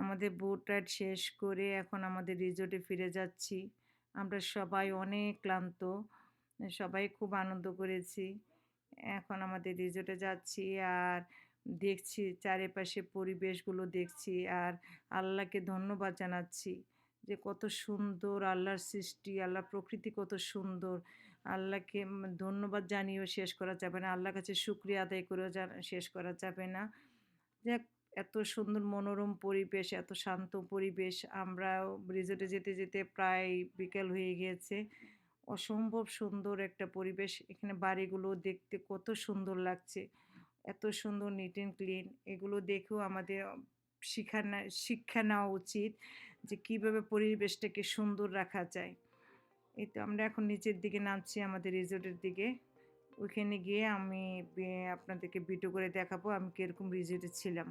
আমাদের boat ride শেষ করে এখন আমাদের রিসোর্টে ফিরে যাচ্ছি। আমরা সবাই অনেক ক্লান্ত। সবাই খুব আনন্দ করেছি। এখন আমাদের রিসোর্টে যাচ্ছি আর দেখছি চারিপাশে পরিবেশগুলো দেখছি আর আল্লাহকে ধন্যবাদ জানাচ্ছি যে কত সুন্দর আল্লাহর সৃষ্টি, আল্লাহর প্রকৃতি কত সুন্দর। আল্লাহকে ধন্যবাদ জানিয়েও শেষ করা যাবে না। আল্লাহর কাছে শুকরিয়া আদায় করেও শেষ করা যাবে না। যাক, এত সুন্দর মনোরম পরিবেশ, এত শান্ত পরিবেশ। আমরাও রিসোর্টে যেতে, যেতে প্রায় বিকেল হয়ে গিয়েছে। অসম্ভব সুন্দর একটা পরিবেশ। এখানে বাড়িগুলো দেখতে কত সুন্দর লাগছে। এত সুন্দর নিট অ্যান্ড ক্লিন। এগুলো দেখেও আমাদের শিক্ষা নেওয়া উচিত যে কীভাবে পরিবেশটাকে সুন্দর রাখা যায়। এই তো আমরা এখন নিচের দিকে নামছি আমাদের রিসোর্টের দিকে। ওইখানে গিয়ে আমি আপনাদেরকে ভিডিও করে দেখাবো আমি কিরকম রিসোর্টে ছিলাম।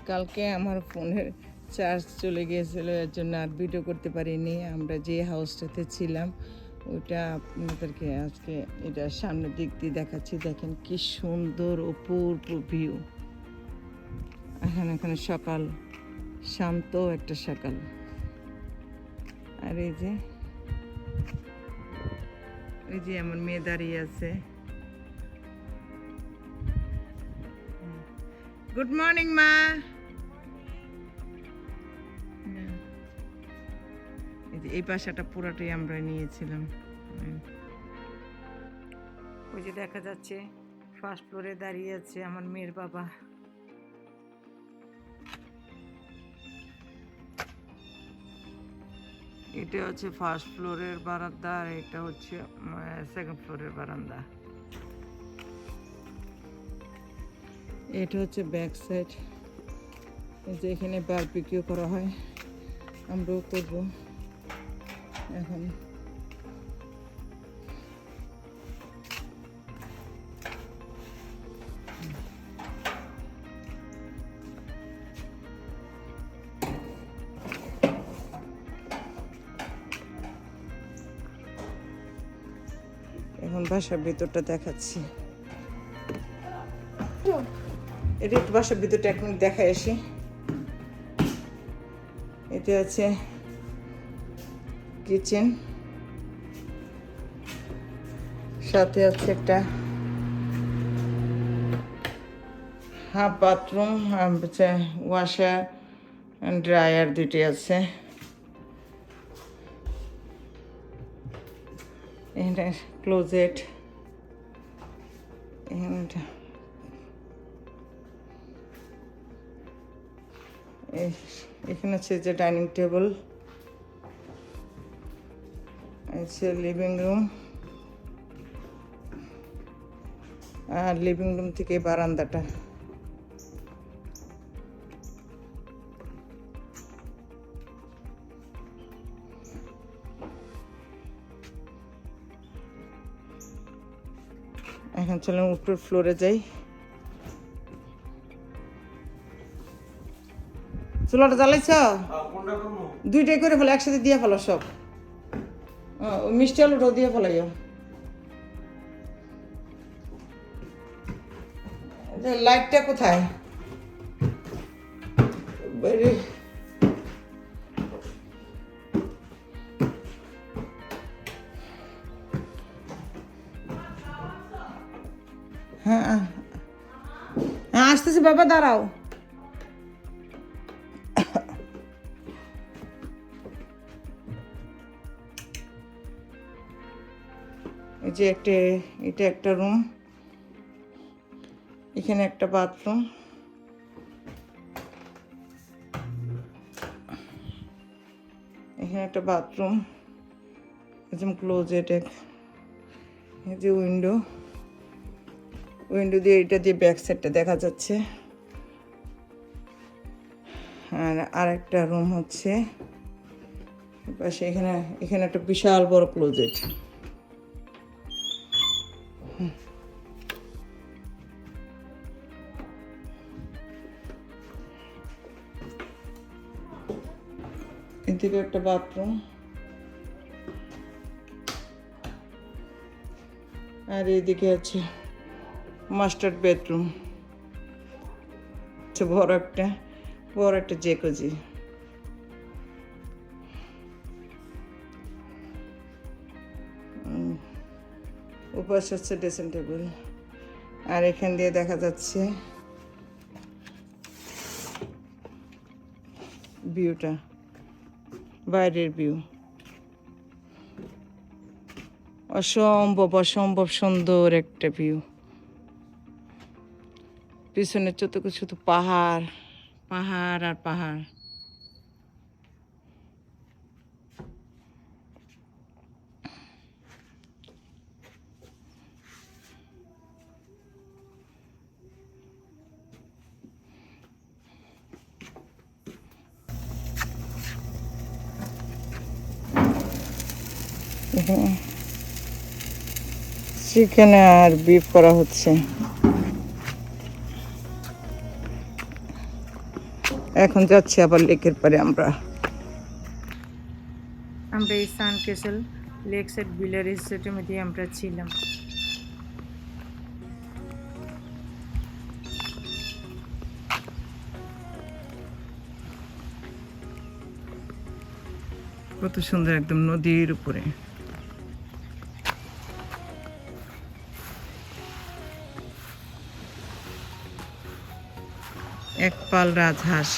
কালকে আমার ফোনের চার্জ চলে গিয়েছিল, এর জন্য আর ভিডিও করতে পারিনি। আমরা যে হাউসটাতে ছিলাম ওইটা আপনাদেরকে আজকে এটা সামনের দিক দিয়ে দেখাচ্ছি। দেখেন কি সুন্দর অপূর্ব ভিউ। এখানে সকাল, শান্ত একটা সকাল। আর এই যে আমার মেয়ে দাঁড়িয়ে আছে। গুড মর্নিং মা। এই বাসাটা পুরাটাই আমরা নিয়েছিলাম। ওই যে দেখা যাচ্ছে ফার্স্ট ফ্লোরে দাঁড়িয়ে আছে আমার মেয়ের বাবা। এটা হচ্ছে ফার্স্ট ফ্লোরের বারান্দা আর এটা হচ্ছে সেকেন্ড ফ্লোরের বারান্দা। এটা হচ্ছে ব্যাক সাইড। এই যে এখানে বারবিকিউ করা হয়, আমরাও করবো এখন। এখন বাসার ভিতরটা দেখাচ্ছি। এটা একটু বাসার ভিতরটা এখন দেখাই আসি। এটা আছে কিচেন, সাথে আছে একটা হাফ বাথরুম, ওয়াশার ড্রায়ার দুটি আছে। এখানে ক্লোজেট, এখানে হচ্ছে যে ডাইনিং টেবিল, হচ্ছে লিভিং রুম, আর লিভিং রুম থেকে বারান্দাটা। এখন চলুন উপর ফ্লোরে যাই। চুলাটা জ্বালাইছ? দুইটাই করে ফেলো, একসাথে দিয়ে ফেলো সব। ওই মিষ্টি আলুটাও দিয়ে ফেলাইও। লাইটটা কোথায়? হ্যাঁ হ্যাঁ, আসতেছি বাবা, দাঁড়াও। এই যে এটা একটা রুম, এখানে একটা বাথরুম, এখানে একটা বাথরুম, একদম ক্লোজেট। এই যে উইন্ডো দিয়ে এটা দিয়ে ব্যাক সাইডটা দেখা যাচ্ছে। আর আরেকটা রুম হচ্ছে পাশে এখানে এখানে একটা বিশাল বড় ক্লোজেট। এদিকে একটা বাথরুম, আর এইদিকে আছে মাস্টার বেডরুম, বড় একটা জেকুজি। উপাস হচ্ছে ড্রেসিং টেবিল, আর এখান দিয়ে দেখা যাচ্ছে ভিউটা, বাইরের ভিউ। অসম্ভব সুন্দর একটা ভিউ। পিছনে চতুর্থ শুধু পাহাড় আর পাহাড়। চিকেন আর বিফ করা হচ্ছে। এখন যাচ্ছি আবার লেকের পারে। আমরা এই সান ক্যাসেল লেক সাইড ভিলা রিসোর্টের মধ্যে আমরা ছিলাম। কত সুন্দর, একদম নদীর উপরে। এক পাল রাজহাঁস।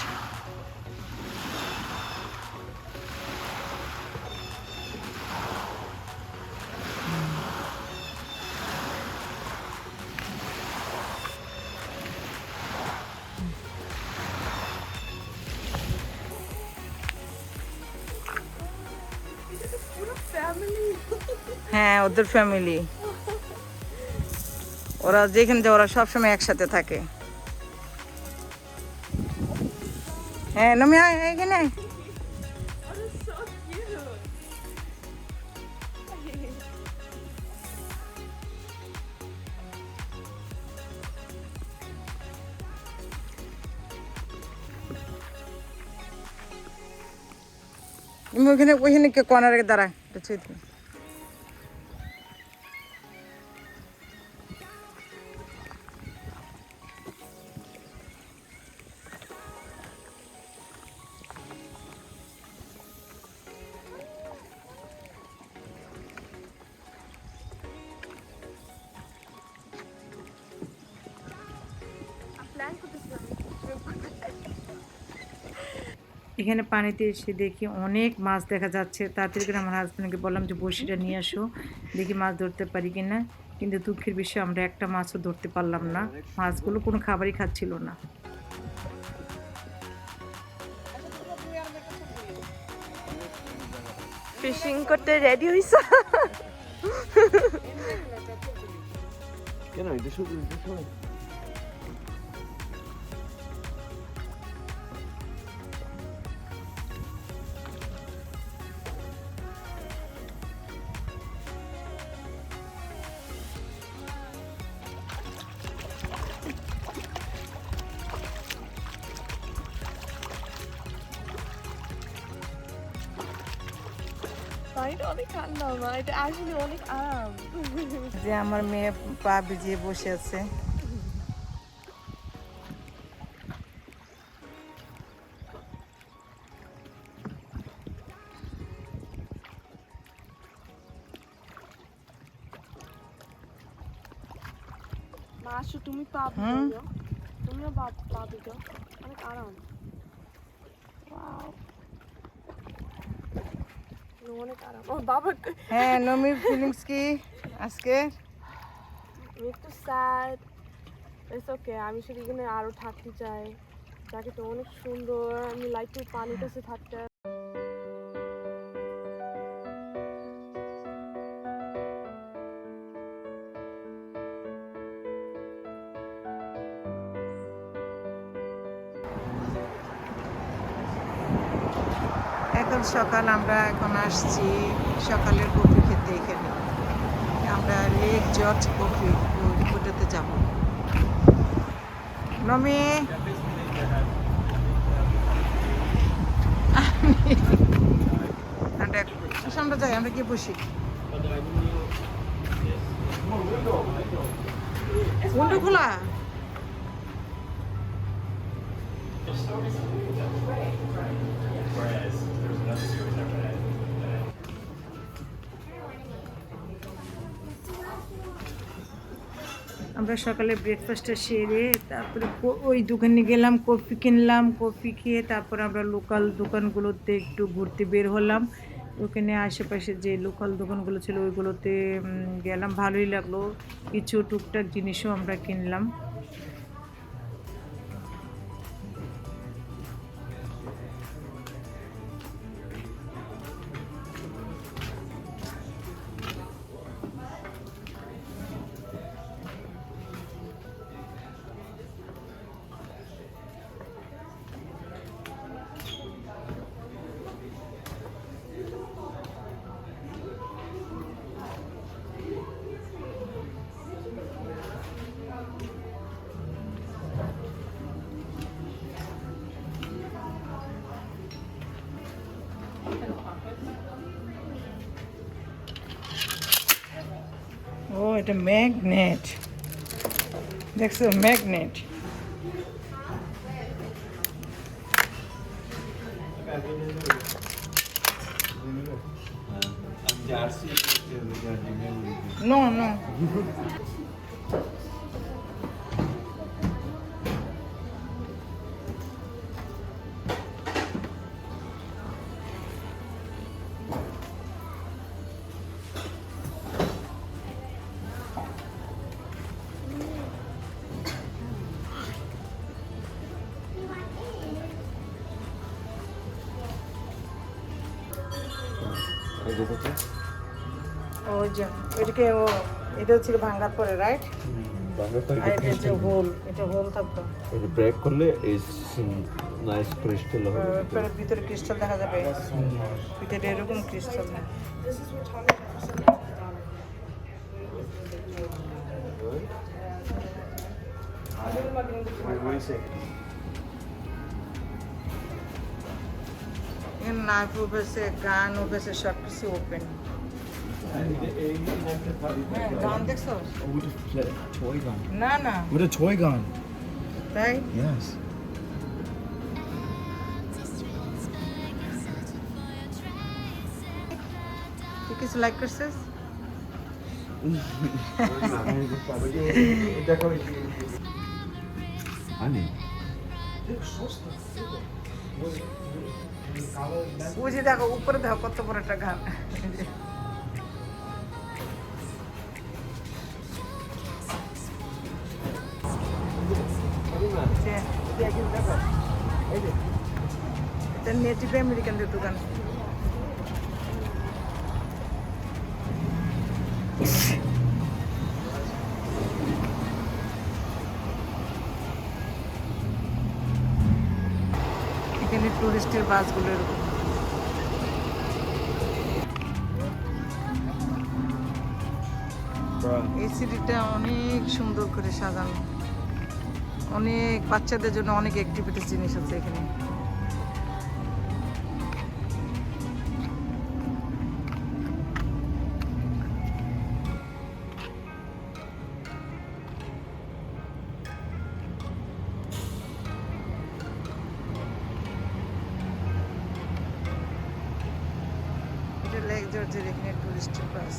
হ্যাঁ, ওদের ফ্যামিলি। ওরা যেখানে যায় ওরা সবসময় একসাথে থাকে। হ্যাঁ, নমি এখানে। ওইখানে কর্নারে দাঁড়া। এখানে পানিতে এসে দেখি অনেক মাছ দেখা যাচ্ছে। তাড়াতাড়ি করে আমার হাজব্যান্ডকে বললাম যে বড়শিটা নিয়ে আসো, দেখি মাছ ধরতে পারি কিনা। কিন্তু দুঃখের বিষয় আমরা একটা মাছও ধরতে পারলাম না। মাছগুলো কোনো খাবারই খাচ্ছিল না। ফিশিং করতে রেডি হইছো? কেন এটা শুধু পানিটা অনেক ঠান্ডা, মা এটা আসলে অনেক আরাম। যে আমার মেয়ে পা ভিজিয়ে বসে আছে। মা আসো, তুমি পা ভিজাও, তুমিও পা ভিজাও, অনেক আরাম। অনেক আরাম। ও বাবা, হ্যাঁ, নমির ফিলিংস কি আজকে? একটু স্যাড। ইটস ওকে, আমি শুধু এখানে আরো থাকতে চাই। জায়গাটা অনেক সুন্দর, আমি লাইক টু পানির কাছে থাকতে। এখন সকাল আমরা এখন আসছি সকালের কফি খেতে এখানে। আমরা লেক জর্জ কফি ওটাতে যাব। নমি আমরা যাই, আমরা গিয়ে বসি। উইন্ডো খোলা। আমরা সকালে ব্রেকফাস্টটা সেরে তারপরে ওই দোকানে গেলাম, কফি কিনলাম। কফি খেয়ে তারপর আমরা লোকাল দোকানগুলোতে একটু ঘুরতে বের হলাম। ওখানে আশেপাশে যে লোকাল দোকানগুলো ছিল ওইগুলোতে গেলাম, ভালোই লাগলো। কিছু টুকটাক জিনিসও আমরা কিনলাম। ও এটা ম্যাগনেট, দেখছো ম্যাগনেট। No, no. ওই যে এটাকে ও এটা ছিল ভাঙার পরে, রাইট? আর এটা যে হোল, এটা হোল থাকতো। এটা ব্রেক করলে এই নাইস ক্রিস্টাল হবে। ভিতরে ক্রিস্টাল দেখা যাবে, ভিতরে এরকম ক্রিস্টাল না। This is what Tommy এখানে নাইফ উঠেছে, গান উঠেছে, সব কিছু ওপেন। গান দেখছো? With a toy gun. না না, With a toy gun. তাই Yes. তুই কিছু লাইক করছিস? Honey. বুঝি দেখো উপরে দেখো কত বড় একটা গান। এটা নেটিভ আমেরিকানদের দোকান। এখানে টুরিস্টের বাসগুলো এরকম। এই সিটিটা অনেক সুন্দর করে সাজানো, অনেক বাচ্চাদের জন্য অনেক অ্যাক্টিভিটিস জিনিস আছে এখানে। এটা লেক জর্জের এখানে টুরিস্টের বাস।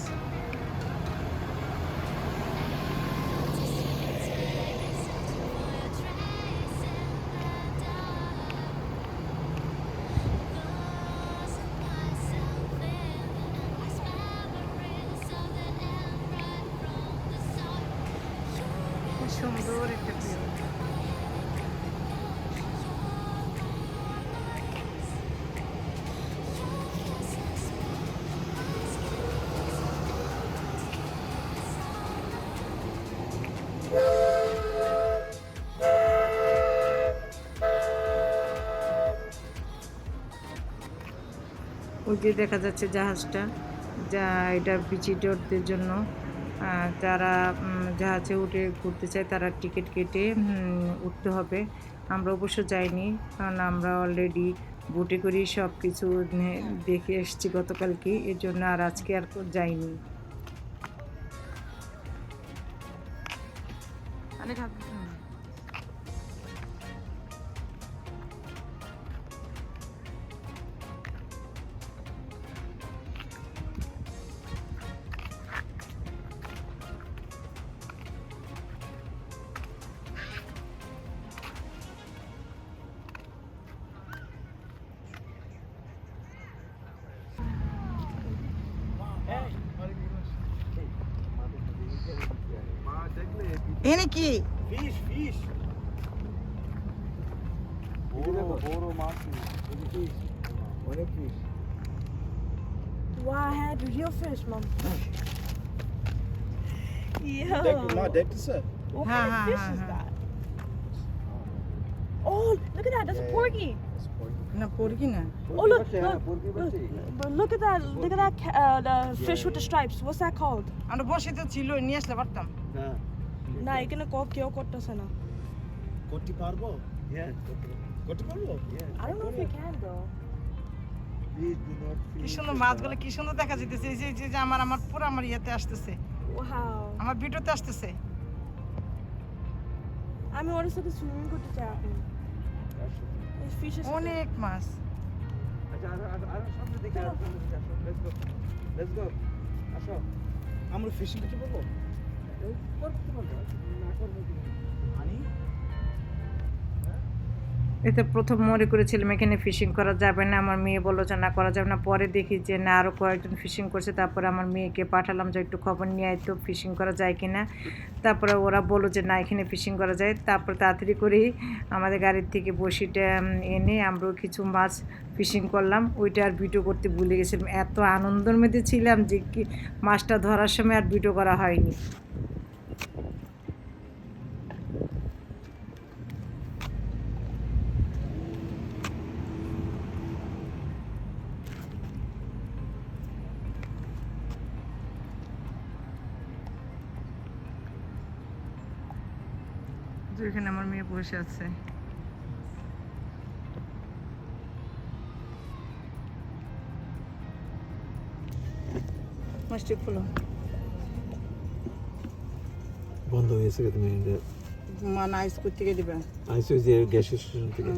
সুন্দর একটা ভিউ। ওই যে দেখা যাচ্ছে জাহাজটা, যা এটা ভিজিটরদের জন্য। যারা জাহাজে উঠে ঘুরতে চায় তারা টিকিট কেটে উঠতে হবে। আমরা অবশ্য যাইনি, কারণ আমরা অলরেডি বোটে করেই সব কিছু দেখে এসেছি গতকালকে, এর জন্য আর আজকে আর যাইনি। এনে কি Fish, fish. বড় মাছ fish. অনেক fish. Wow, I had real fish, Mom. দেখতেছে? What Ha, kind ha, of fish ha, is ha. that? Oh, look at that. That's a porgy. না পড়কি না, Oh, look, look, but look at that. Look at that. The fish with the stripes. What's that called? আমরা বসে তো ছিল, নিয়ে আসলে পারতাম। না না এখানে কেউ করতেছে না। করতে পারবো? হ্যাঁ করতে পারবো? I don't know if you can though. Please do not কি feel সুন্দর মাছগুলো, কি সুন্দর দেখা যেতেছে। এই যে আমার পুরো আমার ইয়েতে আসতেছে, Wow. আমার ভিডিওতে আসতেছে। আমি ওর সাথে সুইমিং করতে চাই এখন। এই ফিশের সাথে। অনেক মাছ। আচ্ছা আর সামনে দেখে লেটস গো আসো আমরা ফিশিং করতে পারবো? করতে পারবো না করবো কি আনি এতে প্রথম মনে করেছিলাম এখানে ফিশিং করা যাবে না, আমার মেয়ে বললো যে না করা যাবে না। পরে দেখি যে না, আরও কয়েকজন ফিশিং করছে। তারপরে আমার মেয়েকে পাঠালাম যে একটু খবর নিয়ে আয় তো, ফিশিং করা যায় কি না। তারপরে ওরা বললো যে না, এখানে ফিশিং করা যায়। তারপর তাড়াতাড়ি করেই আমাদের গাড়ির থেকে বড়শিটা এনে আমরাও কিছু মাছ ফিশিং করলাম। ওইটা আর ভিডিও করতে ভুলে গেছিলাম, এত আনন্দের মধ্যে ছিলাম যে কি মাছটা ধরার সময় আর ভিডিও করা হয়নি। এখানে আমার মেয়ে বসে আছে। মাছটি খুলো, বন্ধ হয়ে গেছে তুমি মানে আইস করতে গিয়ে দিবে। আইসো যে গ্যাস স্টেশন থেকে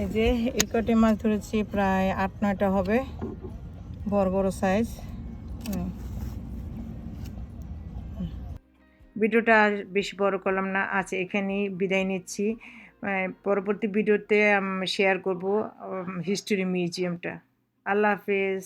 এই যে এই কটি মাছ ধরেছি, প্রায় 8-9টা হবে, বড় বড় সাইজ। ভিডিওটা আর বেশি বড় করলাম না, আজ এখানেই বিদায় নিচ্ছি। পরবর্তী ভিডিওতে শেয়ার করব হিস্টোরি মিউজিয়ামটা। আল্লাহ হাফেজ।